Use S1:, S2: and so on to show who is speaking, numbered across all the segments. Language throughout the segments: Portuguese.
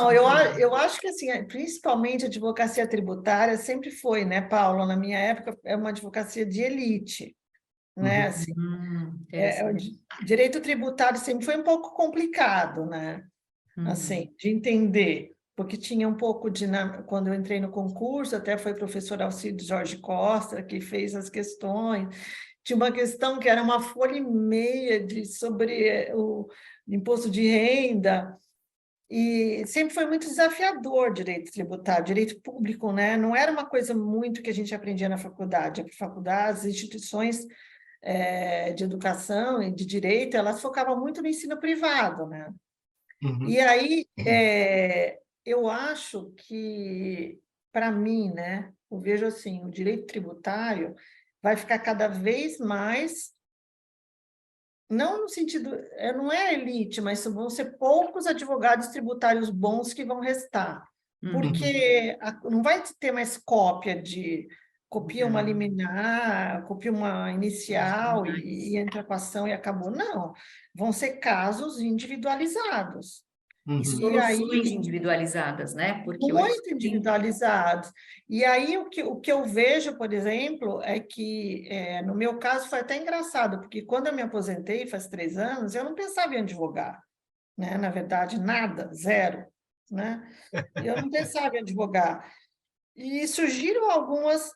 S1: Não, eu acho que assim, principalmente a advocacia tributária sempre foi, né, Paulo? Na minha época, é uma advocacia de elite, né?
S2: Uhum.
S1: Assim, o
S2: Interessante.
S1: direito tributário sempre foi um pouco complicado, né?
S2: Uhum.
S1: Assim, de entender, porque tinha um pouco de, quando eu entrei no concurso, até foi o professor Alcides Jorge Costa que fez as questões. Tinha uma questão que era uma folha e meia sobre o imposto de renda. E sempre foi muito desafiador direito tributário, direito público, né? Não era uma coisa muito que a gente aprendia na faculdade. A faculdade, as instituições de educação e de direito, elas focavam muito no ensino privado, né? E
S3: Uhum.
S1: aí, eu acho que, para mim, né, eu vejo assim, o direito tributário vai ficar cada vez mais, não no sentido, não é elite, mas vão ser poucos advogados tributários bons que vão restar,
S2: Uhum.
S1: porque não vai ter mais cópia de copia uma
S2: Não.
S1: liminar, copia uma inicial e entra com a ação e acabou. Não, vão ser casos individualizados.
S2: E
S3: Uhum.
S1: E
S2: soluções
S1: aí,
S2: individualizadas, né? Porque hoje
S1: muito
S2: tem.
S1: individualizados. E aí, o que eu vejo, por exemplo, é que, no meu caso, foi até engraçado, porque quando eu me aposentei, faz 3 anos, eu não pensava em advogar, né? Na verdade, nada, zero, né? Eu não pensava em advogar. E surgiram alguns,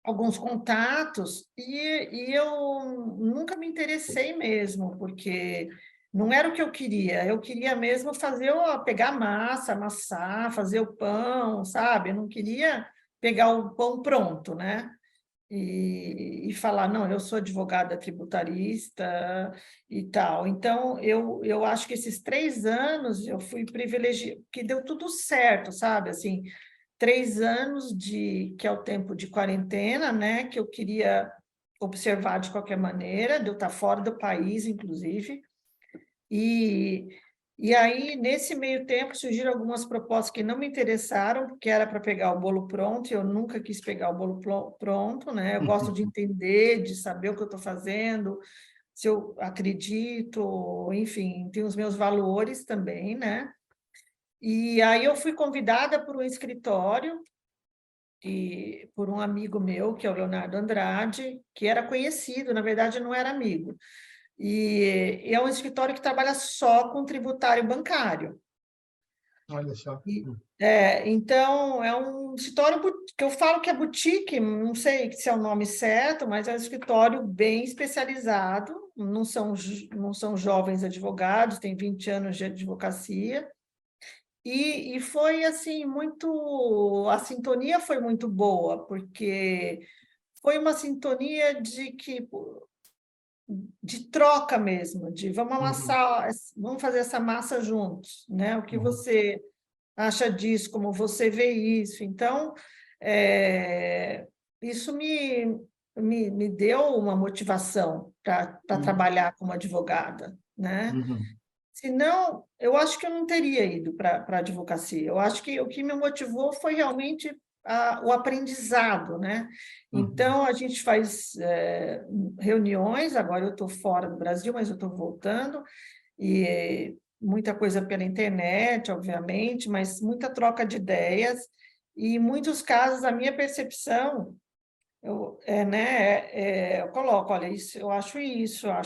S1: alguns contatos, e eu nunca me interessei mesmo, porque não era o que eu queria mesmo fazer, pegar a massa, amassar, fazer o pão, sabe? Eu não queria pegar o pão pronto, né? E falar, não, eu sou advogada tributarista e tal. Então, eu acho que esses 3 anos eu fui privilegiada, que deu tudo certo, sabe? Assim, 3 anos que é o tempo de quarentena, né? Que eu queria observar de qualquer maneira, de eu estar fora do país, inclusive. E, e aí, nesse meio tempo, surgiram algumas propostas que não me interessaram, porque era para pegar o bolo pronto, e eu nunca quis pegar o bolo pronto, né? Eu gosto de entender, de saber o que eu estou fazendo, se eu acredito, enfim, tem os meus valores também, né? E aí eu fui convidada por um escritório, por um amigo meu, que é o Leonardo Andrade, que era conhecido, na verdade não era amigo. E é um escritório que trabalha só com tributário bancário.
S3: Olha só.
S1: Então, é um escritório que eu falo que é boutique, não sei se é o nome certo, mas é um escritório bem especializado, não são jovens advogados, tem 20 anos de advocacia, e foi assim, a sintonia foi muito boa, porque foi uma sintonia de troca mesmo, de vamos
S3: Uhum.
S1: amassar, vamos fazer essa massa juntos, né? O que
S3: Uhum.
S1: você acha disso, como você vê isso. Então, isso me deu uma motivação para
S3: Uhum.
S1: trabalhar como advogada, né?
S3: Uhum.
S1: Senão, eu acho que eu não teria ido para a advocacia. Eu acho que o que me motivou foi realmente o aprendizado, né?
S3: Uhum.
S1: Então, a gente faz reuniões, agora eu estou fora do Brasil, mas eu estou voltando, e muita coisa pela internet, obviamente, mas muita troca de ideias, e em muitos casos, a minha percepção eu coloco, olha, isso, eu acho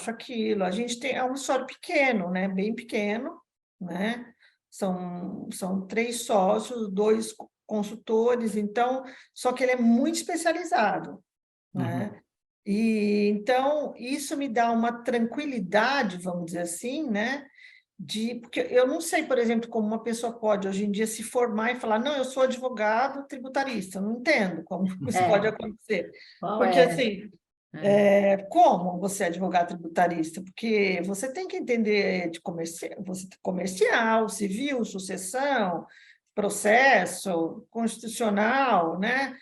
S1: aquilo. A gente é um escritório pequeno, né? Bem pequeno, né? São 3 sócios, 2 consultores, então, só que ele é muito especializado,
S3: Uhum.
S1: né? E então isso me dá uma tranquilidade, vamos dizer assim, né? Porque eu não sei, por exemplo, como uma pessoa pode hoje em dia se formar e falar, não, eu sou advogado tributarista, eu não entendo como isso pode
S2: É,
S1: acontecer.
S2: qual
S1: Porque,
S2: é?
S1: assim,
S2: É.
S1: como você é advogado tributarista? Porque você tem que entender de comercial, civil, sucessão, processo, constitucional, né?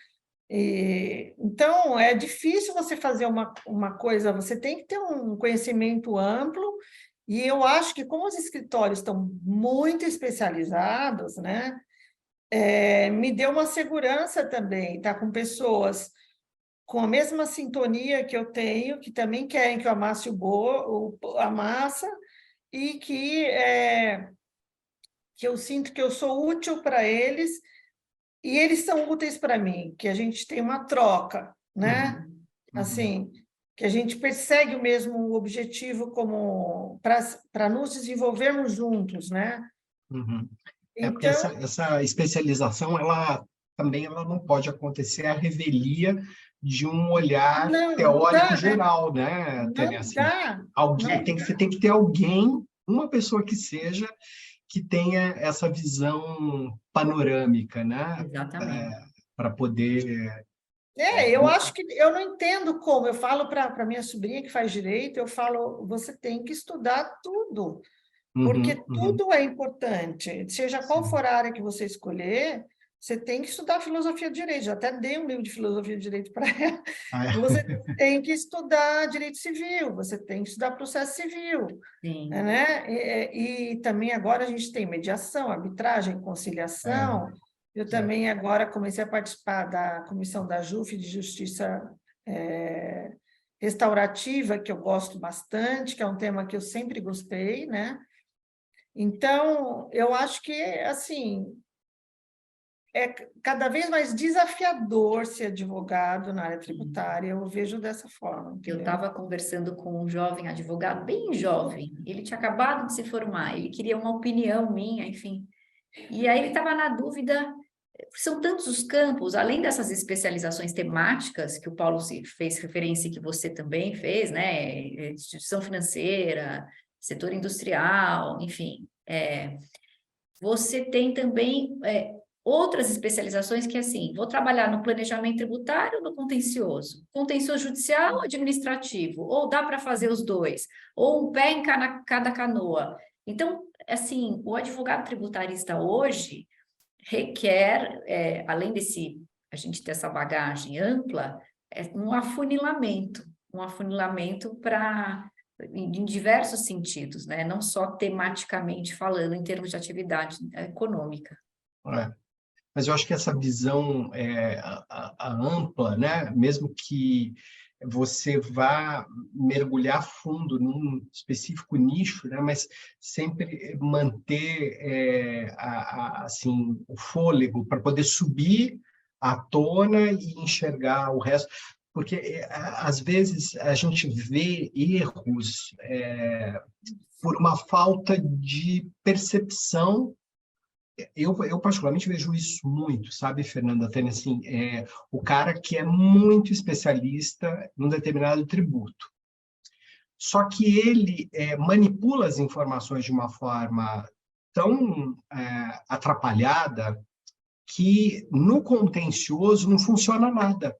S1: Então, é difícil você fazer uma coisa, você tem que ter um conhecimento amplo, e eu acho que, como os escritórios estão muito especializados, né, me deu uma segurança também, estar com pessoas com a mesma sintonia que eu tenho, que também querem que eu amasse a massa, e que que eu sinto que eu sou útil para eles e eles são úteis para mim, que a gente tem uma troca, né? Assim, que a gente persegue o mesmo objetivo como para nos desenvolvermos juntos, né?
S3: É porque
S1: Então,
S3: essa especialização, ela não pode acontecer à revelia de um olhar
S1: não
S3: teórico
S1: dá, né?
S3: geral, né, Tânia?
S1: Não
S3: Assim,
S1: dá,
S3: alguém,
S1: não
S3: tem que ter alguém, uma pessoa que seja, que tenha essa visão panorâmica, né?
S2: Exatamente.
S3: Para poder...
S1: eu acho que eu não entendo como. Eu falo para minha sobrinha que faz direito, eu falo, você tem que estudar tudo, porque tudo é importante. Seja qual
S3: Sim.
S1: for a área que você escolher, você tem que estudar filosofia do direito. Já até dei um livro de filosofia do direito para ela.
S3: Ah, é.
S1: Você tem que estudar direito civil, você tem que estudar processo civil,
S2: Sim.
S1: né? E também agora a gente tem mediação, arbitragem, conciliação. Eu também agora comecei a participar da comissão da JUF de Justiça Restaurativa, que eu gosto bastante, que é um tema que eu sempre gostei, né? Então, eu acho que, assim, é cada vez mais desafiador ser advogado na área tributária, eu vejo dessa forma,
S2: Eu
S1: entendeu?
S2: estava conversando com um jovem advogado, bem jovem, ele tinha acabado de se formar, ele queria uma opinião minha, enfim. E aí ele estava na dúvida, são tantos os campos, além dessas especializações temáticas que o Paulo fez referência e que você também fez, né? Instituição financeira, setor industrial, enfim. Você tem também outras especializações que, assim, vou trabalhar no planejamento tributário ou no contencioso judicial ou administrativo, ou dá para fazer os dois, ou um pé em cada canoa. Então, assim, o advogado tributarista hoje requer, além a gente ter essa bagagem ampla, um afunilamento para em diversos sentidos, né? Não só tematicamente falando, em termos de atividade econômica.
S3: Mas eu acho que essa visão a ampla, né? Mesmo que você vá mergulhar fundo num específico nicho, né? Mas sempre manter assim, o fôlego para poder subir à tona e enxergar o resto. Porque, às vezes, a gente vê erros por uma falta de percepção. Eu particularmente vejo isso muito, sabe, Fernanda? Tem assim, o cara que é muito especialista num determinado tributo. Só que ele manipula as informações de uma forma tão atrapalhada que no contencioso não funciona nada,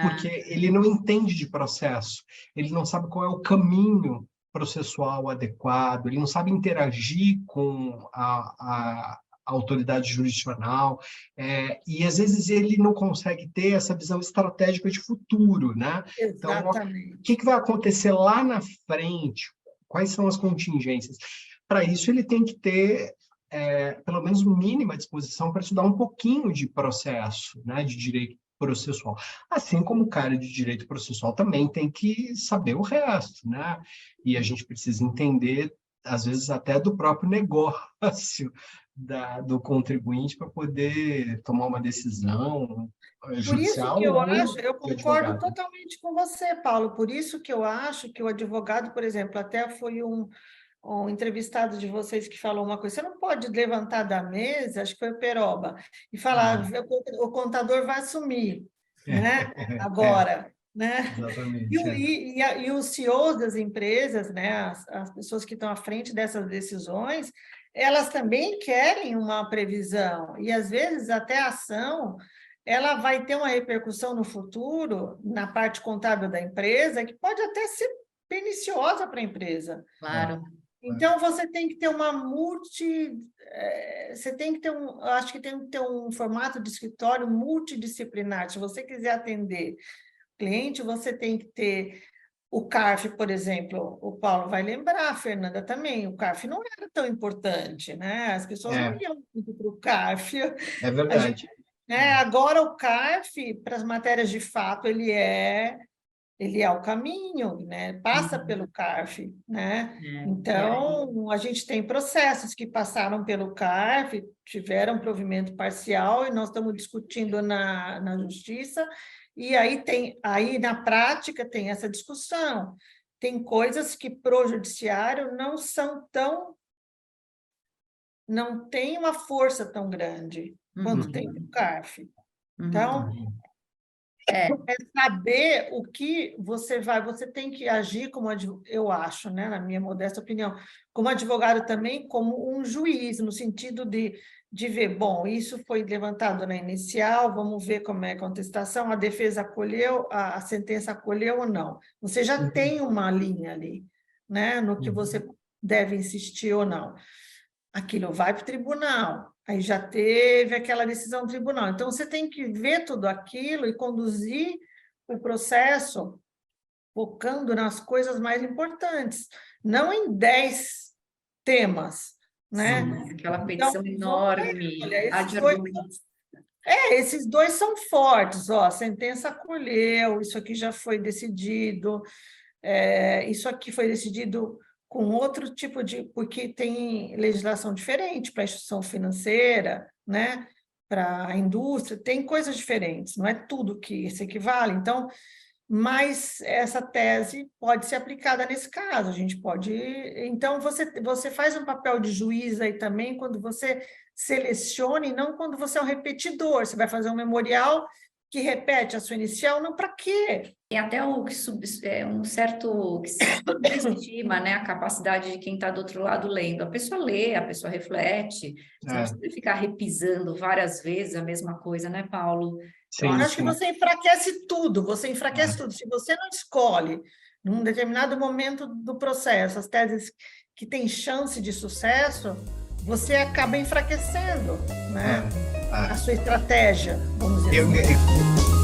S3: porque ele não entende de processo, ele não sabe qual é o caminho processual adequado, ele não sabe interagir com a autoridade jurisdicional, e às vezes ele não consegue ter essa visão estratégica de futuro, né? Então,
S1: Exatamente.
S3: o que vai acontecer lá na frente? Quais são as contingências? Para isso, ele tem que ter pelo menos mínima disposição para estudar um pouquinho de processo, né, de direito processual. Assim como o cara de direito processual também tem que saber o resto, né? E a gente precisa entender, às vezes, até do próprio negócio do contribuinte para poder tomar uma decisão
S1: Por isso
S3: judicial
S1: que eu
S3: ou
S1: acho, eu
S3: de
S1: concordo
S3: advogado.
S1: totalmente com você, Paulo. Por isso que eu acho que o advogado, por exemplo, até foi um entrevistado de vocês que falou uma coisa, você não pode levantar da mesa, acho que foi o Peroba, e falar, o contador vai assumir, né? Agora, né?
S3: Exatamente.
S1: E os CEOs das empresas, né? As pessoas que estão à frente dessas decisões, elas também querem uma previsão, e às vezes até a ação ela vai ter uma repercussão no futuro, na parte contábil da empresa, que pode até ser perniciosa para a empresa.
S2: Claro.
S1: Então, você tem que ter você tem que ter eu acho que tem que ter um formato de escritório multidisciplinar. Se você quiser atender cliente, você tem que ter o CARF, por exemplo, o Paulo vai lembrar, a Fernanda também, o CARF não era tão importante, né? As pessoas não iam muito para o CARF.
S3: É verdade.
S1: Agora, o CARF, para as matérias de fato, ele é ele é o caminho, né? Passa pelo CARF, né? Então, a gente tem processos que passaram pelo CARF, tiveram provimento parcial, e nós estamos discutindo na justiça, e aí na prática tem essa discussão. Tem coisas que pro judiciário não tem uma força tão grande quanto tem no CARF. Então, é saber o que você tem que agir como eu acho, né, na minha modesta opinião, como advogado também, como um juiz, no sentido de ver, bom, isso foi levantado na inicial, vamos ver como é a contestação, a defesa acolheu, a sentença acolheu ou não. Você já tem uma linha ali, né, no que você deve insistir ou não. Aquilo vai para o tribunal, aí já teve aquela decisão do tribunal. Então, você tem que ver tudo aquilo e conduzir o processo focando nas coisas mais importantes, não em 10 temas, né?
S2: Sim, aquela petição enorme,
S1: esses dois são fortes, ó, a sentença acolheu, isso aqui já foi decidido, isso aqui foi decidido com outro tipo de... Porque tem legislação diferente para a instituição financeira, né? Para a indústria, tem coisas diferentes, não é tudo que se equivale. Então, mas essa tese pode ser aplicada nesse caso, a gente pode... Então, você faz um papel de juiz aí também quando você seleciona, e não quando você é um repetidor. Você vai fazer um memorial que repete a sua inicial, não, para quê?
S2: Tem até um certo que se subestima, né, a capacidade de quem está do outro lado lendo. A pessoa lê, a pessoa reflete. Você não precisa ficar repisando várias vezes a mesma coisa, né, Paulo?
S1: Sim, eu acho que você enfraquece tudo, tudo. Se você não escolhe, num determinado momento do processo, as teses que têm chance de sucesso, você acaba enfraquecendo, né? A sua estratégia, vamos dizer assim.